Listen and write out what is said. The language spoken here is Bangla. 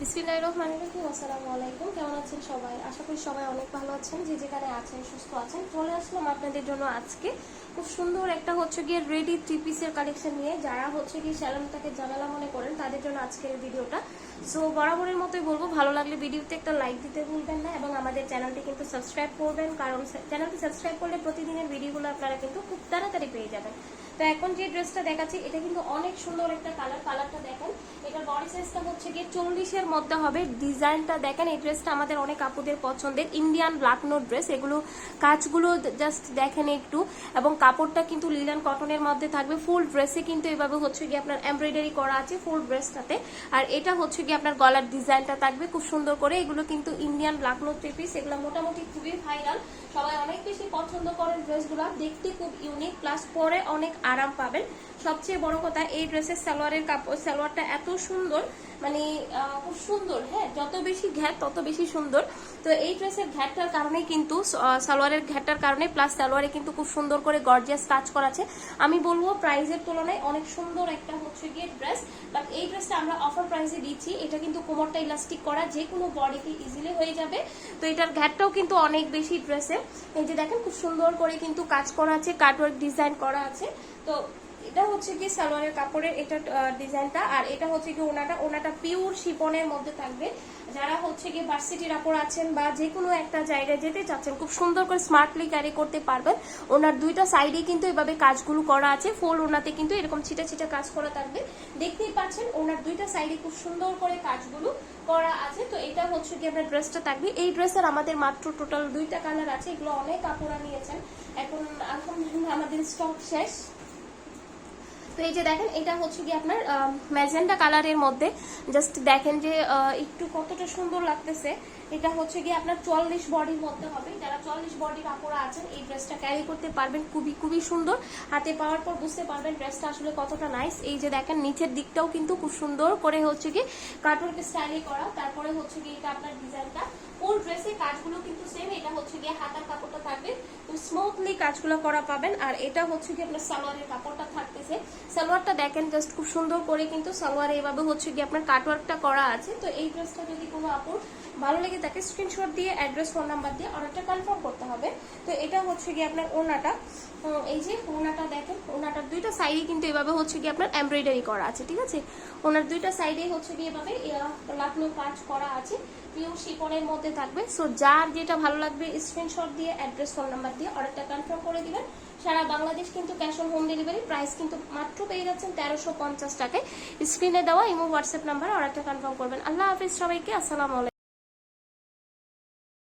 বিসমিল্লাহির রহমানির রহিম। আসসালামু আলাইকুম। কেমন আছেন সবাই? আশা করি সবাই অনেক ভালো আছেন, যে যেখানে আছেন সুস্থ আছেন। চলে আসলাম আপনাদের জন্য আজকে খুব সুন্দর একটা গিয়ে রেডি থ্রি পিসের কালেকশন নিয়ে। যারা গিয়ে স্যালোনটাকে ঝামেলা মনে করেন তাদের জন্য আজকের ভিডিওটা। সো বরাবরের মতোই বলবো, ভালো লাগলে ভিডিওতে একটা লাইক দিতে ভুলবেন না এবং আমাদের চ্যানেলটি কিন্তু সাবস্ক্রাইব করবেন, কারণ চ্যানেলটি সাবস্ক্রাইব করলে প্রতিদিনের ভিডিওগুলো আপনারা কিন্তু খুব তাড়াতাড়ি পেয়ে যাবেন। তো এখন যে ড্রেসটা দেখাচ্ছি এটা কিন্তু অনেক সুন্দর একটা কালারটা দেখেন। এটার বডি সাইজটা গিয়ে 40-এর মধ্যে হবে। ডিজাইনটা দেখেন, এই ড্রেসটা আমাদের অনেক আপুদের পছন্দের ইন্ডিয়ান ব্ল্যাক নোট ড্রেস। এগুলো কাজগুলো জাস্ট দেখেন একটু, এবং কাপড়টা কিন্তু লিনেন কটনের মধ্যে থাকবে। ফুল ড্রেসে কিন্তু এভাবে গিয়ে আপনার এমব্রয়ডারি করা আছে ফুল ড্রেসটাতে। আর এটা গিয়ে আপনার গলার ডিজাইনটা থাকবে খুব সুন্দর করে। এগুলো কিন্তু Indian black note three piece, এগুলো মোটামুটি খুবই ভাইরাল, সবাই অনেক বেশি পছন্দ করেন ড্রেসগুলো। দেখতে খুব ইউনিক, প্লাস পরে অনেক আরাম পাবেন। সবচেয়ে বড় কথা, এই ড্রেসের সালোয়ারের কাপড়, সালোয়ারটা এত সুন্দর, মানে খুব সুন্দর। হ্যাঁ, যত বেশি ঘ্যাট তত বেশি সুন্দর। তো এই ড্রেসের ঘ্যাটটার কারণে কিন্তু, সালোয়ারের ঘ্যাটটার কারণে, প্লাস সালোয়ারে কিন্তু খুব সুন্দর করে গর্জিয়াস কাজ করা আছে। আমি বলবো প্রাইসের তুলনায় অনেক সুন্দর একটা গিয়ে ড্রেস। বাট এই ড্রেসটা আমরা অফার প্রাইসে দিচ্ছি। এটা কিন্তু কোমরটা ইলাস্টিক করা, যে কোনো বডিতে ইজিলি হয়ে যাবে। তো এটার ঘ্যাটটাও কিন্তু অনেক বেশি ড্রেসে। এই যে দেখেন, খুব সুন্দর করে কিন্তু কাজ করা আছে, কাটওয়ার্ক ডিজাইন করা আছে। তো এটা কি সালোয়ারের কাপড়ের এটা ডিজাইনটা। আর এটা কি ওনাটা পিওর শিপনের মধ্যে থাকবে। যারা কি ভার্সিটির আপড় আছেন বা যে কোনো একটা জায়গায় যেতে চাচ্ছেন, খুব সুন্দর করে স্মার্টলি ক্যারি করতে পারবেন। ওনার দুইটা সাইডে কিন্তু এভাবে কাজগুলো করা আছে। ফুল ওনাতে কিন্তু এরকম ছিটা ছিটা কাজ করা থাকবে। দেখতেই পাচ্ছেন ওনার দুইটা সাইডে খুব সুন্দর করে কাজগুলো করা আছে। তো এটা কি আপনার ড্রেসটা থাকবে। এই ড্রেসের আমাদের মাত্র টোটাল 2টা কালার আছে। এগুলো অনেক কাপড়া নিয়েছেন, এখন আলহামদুলিল্লাহ আমাদের স্টক শেষ। তো এই যে দেখেন, এটা কি আপনার ম্যাজেন্টা কালারের মধ্যে। জাস্ট দেখেন যে একটু কতটা সুন্দর লাগতেছে। এটা গিয়ে আপনার 44 বডির মধ্যে হবে। যারা 44 বডির আপুরা আছেন, এই ড্রেসটা ক্যারি করতে পারবেন। খুবই খুবই সুন্দর। হাতে পাওয়ার পর বুঝতে পারবেন ড্রেসটা আসলে কতটা নাইস। এই যে দেখেন, নিচের দিকটাও কিন্তু খুব সুন্দর করে কি কাটওয়ার্ক স্টাইলে করা। তারপরে কি এটা আপনার ডিজাইনটা ফুল ড্রেসে কাজগুলো কিন্তু সেম। এটা গিয়ে হাতার কাপড়টা থাকবে, তো স্মুথলি কাজগুলো করা পাবেন। আর এটা কি আপনার সালোয়ারের কাপড়টা থাকতেছে। সালোয়ারটা দেখেন, জাস্ট খুব সুন্দর করে কিন্তু সালোয়ারে এভাবে কি আপনার কাটওয়ার্কটা করা আছে। তো এই ড্রেসটা যদি কোনো আপুর ভালো লেগে থাকে, স্ক্রিনশট দিয়ে অ্যাড্রেস ফোন নাম্বার দিয়ে অর্ডারটা কনফার্ম করতে হবে। তো এটা গিয়ে আপনার ওনাটা, এই যে ওনাটা দেখেন, ওনাটার দুইটা সাইডে কিন্তু এভাবে কি আপনার এমব্রয়ডারি করা আছে। ঠিক আছে, ওনার দুইটা সাইডে গিয়ে এভাবে লাকনো কাজ করা আছে, পিওর শিপনের মধ্যে থাকবে। সো যার যেটা ভালো লাগবে স্ক্রিনশট দিয়ে অ্যাড্রেস ফোন নাম্বার দিয়ে অর্ডারটা কনফার্ম করে দিবেন। সারা বাংলাদেশ কিন্তু cash on home delivery. Price কিন্তু মাত্র পেয়ে যাচ্ছেন 1350 টাকায়। স্ক্রিনে দেওয়া ইমো হোয়াটসঅ্যাপ নাম্বার অর্ডারটা কনফার্ম করবেন। আল্লাহ হাফিজ সবাইকে। আসসালামু আলাইকুম।